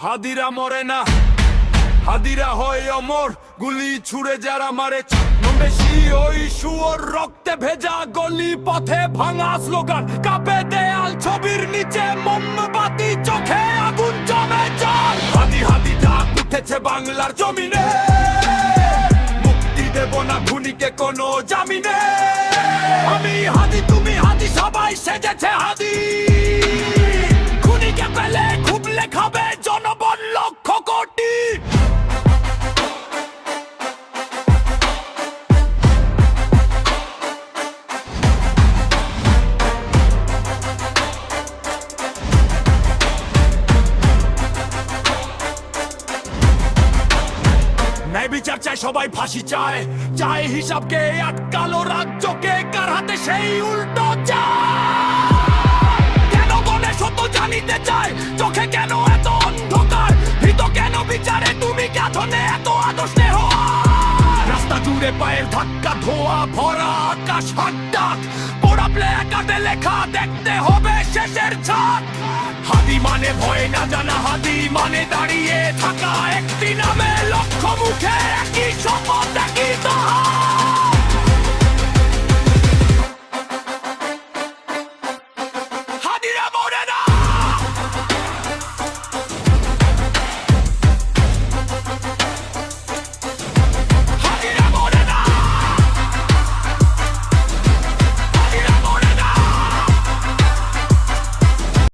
হাদিরা মরে না, হাদিরা হয় অমর। গুলি ছুড়ে যারা মারে বেশি ওই শুয়োর। রক্তে ভেজা গলি পথে ভাঙা স্লোগান, কাঁপে দেয়াল ছবির নিচে মোমবাতি, চোখে আগুন জমে জল। হাদি হাদি ডাক উঠেছে বাংলার জমিনে, মুক্তি দেব না খুনিকে কোনো জামিনে। আমি হাদি, তুমি হাদি, সবাই সেজেছে হাদি। খুনিকে পেলে খুবলে খাবে জনবল লক্ষ কোটি। ন্যায় বিচার চায়, সবাই ফাঁসি চায়, চায় হিসাবকে আটকালো রাজ্যকে, কার হাতে সেই উল্টো চায়। কেন গণেশ সত্য জানিতে চায়, চোখে কেন এত অন্ধকার, ভীত কেন বিচারে তুমি কাঁধনে এত আদর স্নেহ। রাস্তা জুড়ে পায়ের ধাক্কা, ধোয়া ভরা আকাশ, হাত ডাক পোড়া প্লেকার্ডে লেখা, দেখতে হবে শেষের ছাদ। হাদি মানে ভয় না জানা, হাদি মানে দাঁড়িয়ে থাকা, একটি নামে লক্ষ মুখে একই শপথ, একই তাহার।